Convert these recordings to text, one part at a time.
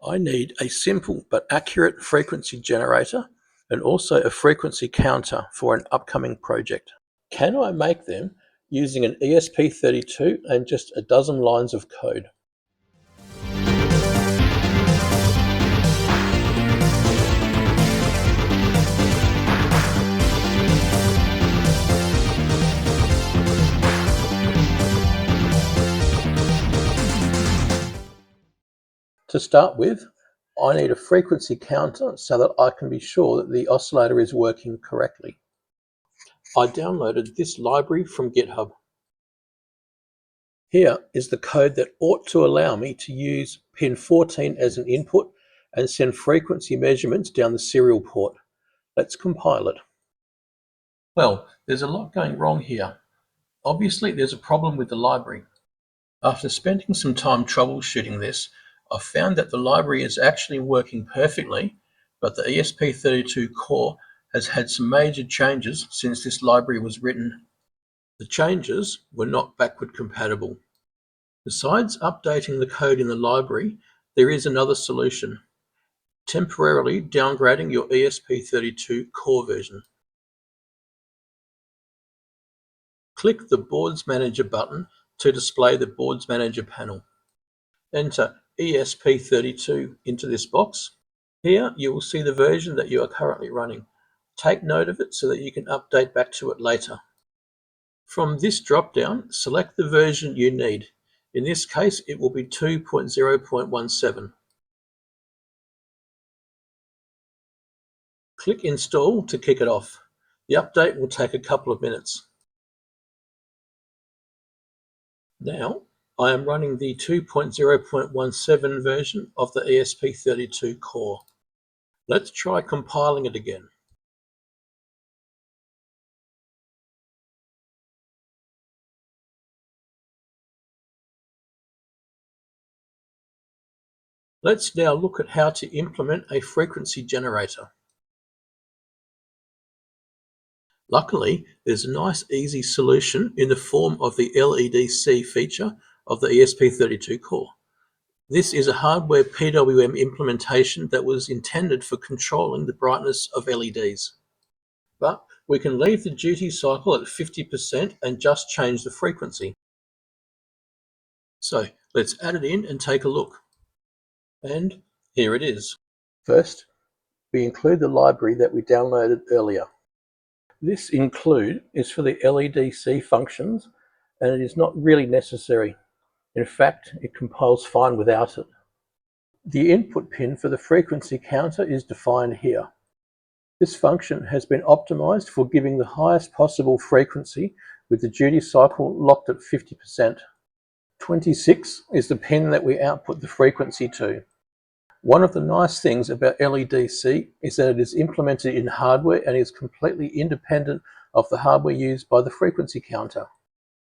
I need a simple but accurate frequency generator and also a frequency counter for an upcoming project. Can I make them using an ESP32 and just a dozen lines of code? To start with, I need a frequency counter so that I can be sure that the oscillator is working correctly. I downloaded this library from GitHub. Here is the code that ought to allow me to use pin 14 as an input and send frequency measurements down the serial port. Let's compile it. Well, there's a lot going wrong here. Obviously, there's a problem with the library. After spending some time troubleshooting this, I found that the library is actually working perfectly, but the ESP32 core has had some major changes since this library was written. The changes were not backward compatible. Besides updating the code in the library, there is another solution: temporarily downgrading your ESP32 core version. Click the Boards Manager button to display the Boards Manager panel. Enter ESP32 into this box. Here you will see the version that you are currently running. Take note of it so that you can update back to it later. From this drop-down, select the version you need. In this case, it will be 2.0.17. Click Install to kick it off. The update will take a couple of minutes. Now, I am running the 2.0.17 version of the ESP32 core. Let's try compiling it again. Let's now look at how to implement a frequency generator. Luckily, there's a nice easy solution in the form of the LEDC feature of the ESP32 core. This is a hardware PWM implementation that was intended for controlling the brightness of LEDs. But we can leave the duty cycle at 50% and just change the frequency. So let's add it in and take a look. And here it is. First, we include the library that we downloaded earlier. This include is for the LEDC functions, and it is not really necessary. In fact, it compiles fine without it. The input pin for the frequency counter is defined here. This function has been optimized for giving the highest possible frequency with the duty cycle locked at 50%. 26 is the pin that we output the frequency to. One of the nice things about LEDC is that it is implemented in hardware and is completely independent of the hardware used by the frequency counter.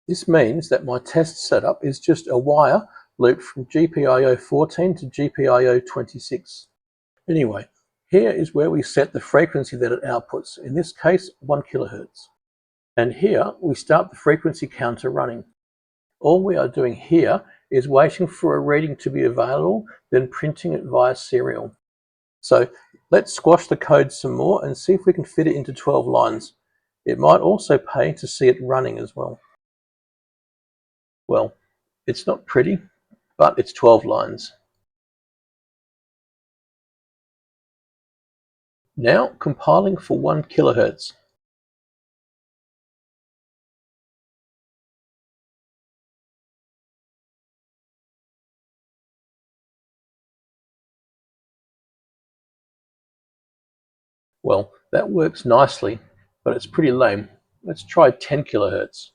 This means that my test setup is just a wire looped from GPIO 14 to GPIO 26. Anyway, here is where we set the frequency that it outputs, in this case 1 kHz. And here we start the frequency counter running. All we are doing here is waiting for a reading to be available, then printing it via serial. So let's squash the code some more and see if we can fit it into 12 lines. It might also pay to see it running as well. Well, it's not pretty, but it's 12 lines. Now compiling for 1 kHz. Well, that works nicely, but it's pretty lame. Let's try 10 kHz.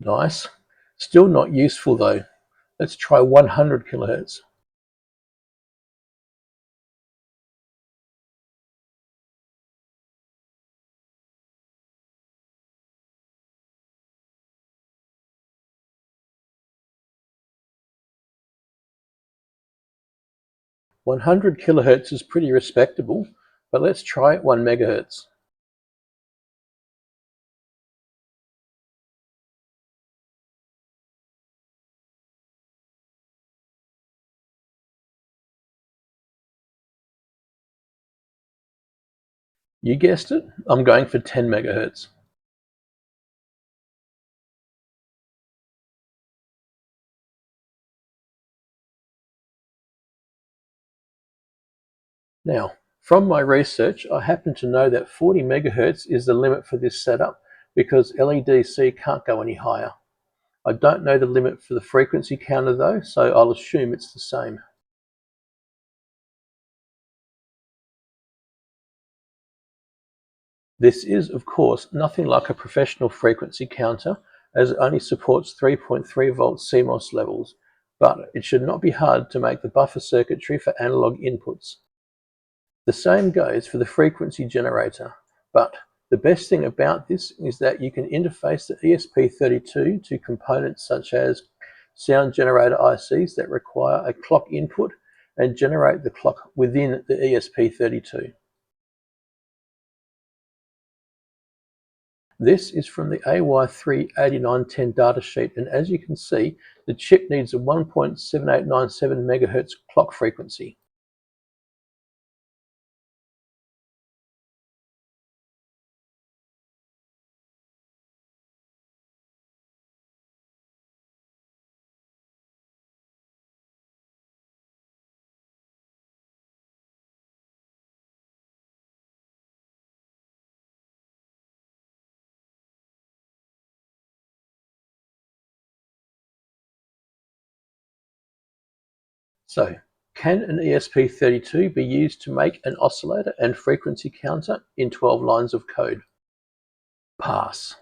Nice. Still not useful though. Let's try 100 kHz. 100 kilohertz is pretty respectable, but let's try 1 megahertz. You guessed it, I'm going for 10 megahertz. Now, from my research, I happen to know that 40 megahertz is the limit for this setup because LEDC can't go any higher. I don't know the limit for the frequency counter though, so I'll assume it's the same. This is, of course, nothing like a professional frequency counter, as it only supports 3.3 volt CMOS levels, but it should not be hard to make the buffer circuitry for analog inputs. The same goes for the frequency generator, but the best thing about this is that you can interface the ESP32 to components such as sound generator ICs that require a clock input and generate the clock within the ESP32. This is from the AY38910 datasheet, and as you can see, the chip needs a 1.7897 MHz clock frequency. So, can an ESP32 be used to make an oscillator and frequency counter in 12 lines of code? Pass.